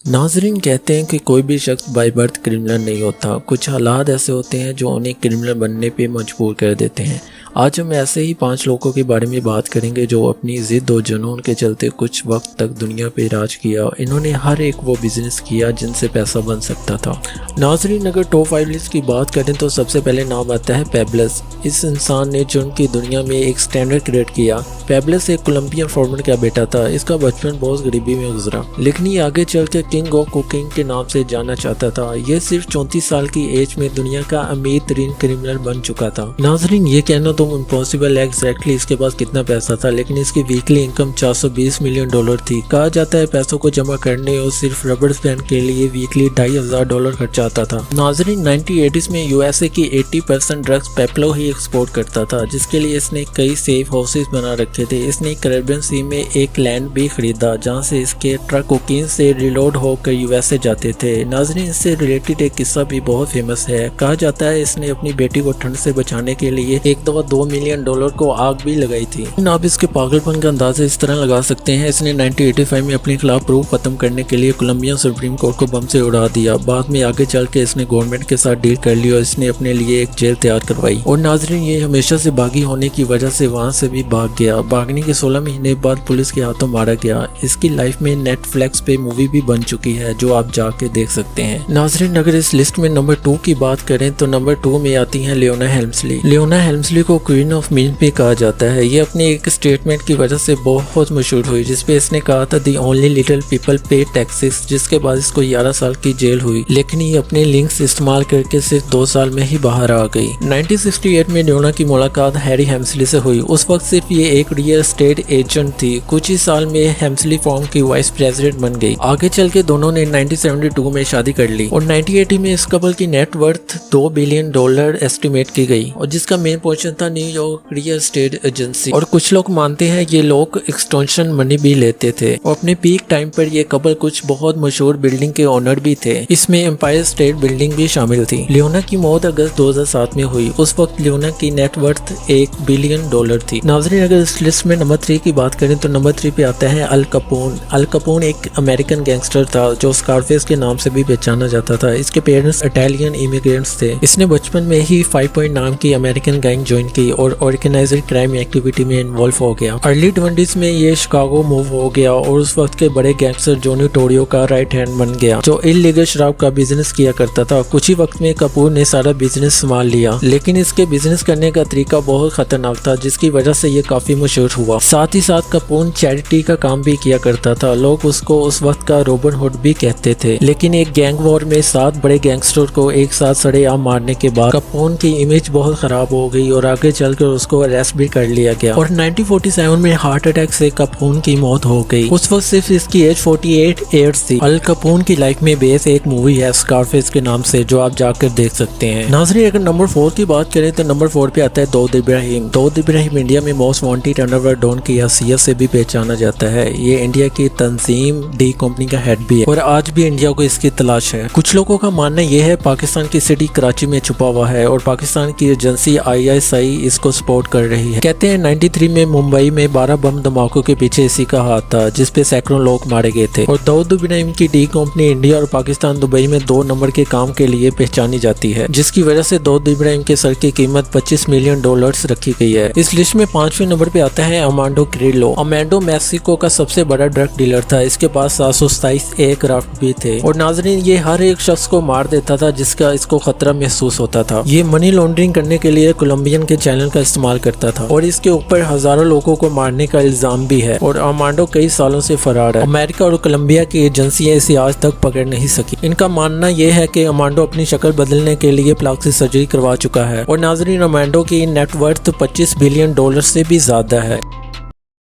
नाजरीन, कहते हैं कि कोई भी शख्स बाय बर्थ क्रिमिनल नहीं होता। कुछ हालात ऐसे होते हैं जो उन्हें क्रिमिनल बनने पे मजबूर कर देते हैं। आज हम ऐसे ही 5 लोगों के बारे में बात करेंगे जो अपनी जिद और जुनून के चलते कुछ वक्त तक दुनिया पे राज किया। इन्होंने हर एक वो बिजनेस किया जिनसे पैसा बन सकता था। नाजरीन, अगर टॉप 5 लिस्ट की बात करें तो सबसे पहले नाम आता है पेबल्स। इस इंसान ने जुर्म की दुनिया में एक स्टैंडर्ड क्रिएट किया। पेबल्स एक कोलंबियन फार्मर का बेटा था। इसका बचपन बहुत गरीबी में गुजरा, लेकिन ये आगे चल के किंग ऑफ कोकीन के नाम से जाना चाहता था। ये सिर्फ 34 साल की एज में दुनिया का अमीर तरीन क्रिमिनल बन चुका था। नाजरीन, ये कहना तो इम्पॉसिबल है एग्जैक्टली इसके पास कितना पैसा था, लेकिन इसकी वीकली इनकम $420 मिलियन थी। कहा जाता है पैसों को जमा करने और सिर्फ रबड़ बैंड के लिए वीकली $2,500 खर्चा आता था। नाजरीन, 1980s में यूएसए की 80% ड्रग्स पेप्लो ही एक्सपोर्ट करता था, जिसके लिए इसने कई सेफ हाउसेस बना रखे थे। इसने कैरेबियन सी में एक लैंड भी खरीदा जहाँ से इसके ट्रक कोकीन से रिलोड होकर यूएसए जाते थे। नाजरीन, इससे रिलेटेड एक किस्सा भी बहुत फेमस है। कहा जाता है इसने अपनी बेटी को ठंड से बचाने के लिए एक दफा $2 मिलियन को आग भी लगाई थी। आप इसके पागलपन का अंदाजा इस तरह लगा सकते हैं। इसने 1985 में अपने खिलाफ प्रूफ खत्म करने के लिए कोलंबियन सुप्रीम कोर्ट को बम से उड़ा दिया। बाद में आगे चल के इसने गवर्नमेंट के साथ डील कर ली और इसने अपने लिए एक जेल तैयार करवाई। और नाजरीन, ये हमेशा से बागी होने की वजह से वहाँ से भी भाग गया। भागने के 16 महीने बाद पुलिस के हाथों मारा गया। इसकी लाइफ में नेटफ्लिक्स पे मूवी भी बन चुकी है जो आप जाके देख सकते हैं। नाजरीन, अगर इस लिस्ट में नंबर 2 की बात करें तो नंबर 2 में आती है लियोना हेल्मस्ली। लियोना हेल्मस्ली को क्वीन ऑफ मीन भी कहा जाता है। ये अपने एक स्टेटमेंट की वजह से बहुत मशहूर हुई, जिसपे इसने कहा था दी ओनली लिटिल पीपल पे टैक्सेस, जिसके बाद इसको 11 साल की जेल हुई। लेकिन ये अपने लिंक्स इस्तेमाल करके सिर्फ 2 साल में ही बाहर आ गई। 1968 में लियोना की मुलाकात हैरी हेम्सली से हुई। उस वक्त सिर्फ ये एक रियल एस्टेट एजेंट थी। कुछ ही साल में हेम्सली फॉर्म की वाइस प्रेसिडेंट बन गई। आगे चल के दोनों ने 1972 में शादी कर ली और 1980 में इस कपल की नेट वर्थ $2 बिलियन एस्टिमेट की गई, और जिसका मेन पोर्शन था न्यूयॉर्क रियल एस्टेट एजेंसी। और कुछ लोग मानते हैं ये लोग एक्सटॉर्शन मनी भी लेते थे। और अपने पीक टाइम पर ये कपल कुछ बहुत मशहूर बिल्डिंग के ओनर भी थे। इसमें एम्पायर स्टेट बिल्डिंग भी शामिल थी। लियोना की मौत अगस्त 2007 में हुई। उस वक्त लियोना की नेट वर्थ $1 बिलियन थी। नाजरीन, अगर इस लिस्ट में नंबर 3 की बात करें तो नंबर 3 पे आता है अल कपून। अल कपून एक अमेरिकन गैंगस्टर था जो स्कारफेस के नाम से भी पहचाना जाता था। इसके पेरेंट्स इटालियन इमिग्रेंट्स थे। इसने बचपन में ही 5 पॉइंट नाम की अमेरिकन गैंग ज्वाइन की और ऑर्गेनाइज्ड क्राइम एक्टिविटी में इन्वॉल्व हो गया। अर्ली 20s में ये शिकागो मूव हो गया और उस वक्त के बड़े गैंगस्टर जोनी टोरियो का राइट हैंड बन गया, जो इल्लीगल शराब का बिजनेस किया करता था। कुछ ही वक्त में कपूर ने सारा बिजनेस संभाल लिया, लेकिन इसके बिजनेस करने का तरीका बहुत खतरनाक था, जिसकी वजह से ये काफी मशहूर हुआ। साथ ही साथ कपूर चैरिटी का काम भी किया करता था। लोग उसको उस वक्त का रॉबिन हुड भी कहते थे। लेकिन एक गैंग वॉर में 7 बड़े गैंगस्टर को एक साथ सरेआम मारने के बाद कपूर की इमेज बहुत खराब हो गई और आगे चलकर उसको अरेस्ट भी कर लिया गया। और 1947 में हार्ट अटैक से कपूर की मौत हो गई। उस वक्त सिर्फ इसकी एज 48 ईयर्स थी। अल कपूर की लाइफ में बेस एक मूवी है स्कारफेस के नाम से, जो आप जाकर देख सकते हैं। नाज़रीन, अगर नंबर 4 की बात करें तो नंबर 4 पे आता है दाऊद इब्राहिम। दाऊद इब्राहिम इंडिया में मोस्ट वांटेड अंडरवर्ल्ड डॉन की हैसियत से भी पहचाना जाता है। ये इंडिया की तंजीम डी कंपनी का हेड भी है और आज भी इंडिया को इसकी तलाश है। कुछ लोगों का मानना यह है पाकिस्तान की सिटी कराची में छुपा हुआ है और पाकिस्तान की एजेंसी ISI इसको सपोर्ट कर रही है। कहते हैं 93 में मुंबई में 12 बम धमाकों के पीछे इसी का हाथ था, जिसपे सैकड़ों लोग मारे गए थे। और दाऊद इब्राहिम की डी कंपनी इंडिया और पाकिस्तान दुबई में 2 नंबर के काम के लिए पहचानी जाती है, जिसकी वजह से दाऊद इब्राहिम के सर की कीमत $25 मिलियन रखी गई है। इस लिस्ट में 5वें नंबर पे आता है अमांडो क्रिलो। अमांडो मैक्सिको का सबसे बड़ा ड्रग डीलर था। इसके पास 727 एयरक्राफ्ट भी थे और नाजरीन, ये हर एक शख्स को मार देता था जिसका इसको खतरा महसूस होता था। ये मनी लॉन्ड्रिंग करने के लिए कोलंबियन के चैनल का इस्तेमाल करता था और इसके ऊपर हजारों लोगों को मारने का इल्जाम भी है। और अमांडो कई सालों से फरार है। अमेरिका और कोलंबिया की एजेंसियां इसे आज तक पकड़ नहीं सकी। इनका मानना यह है कि अमांडो अपनी शक्ल बदलने के लिए प्लास्टिक सर्जरी करवा चुका है। और नाजरीन, अमांडो की नेटवर्थ $25 बिलियन से भी ज्यादा है।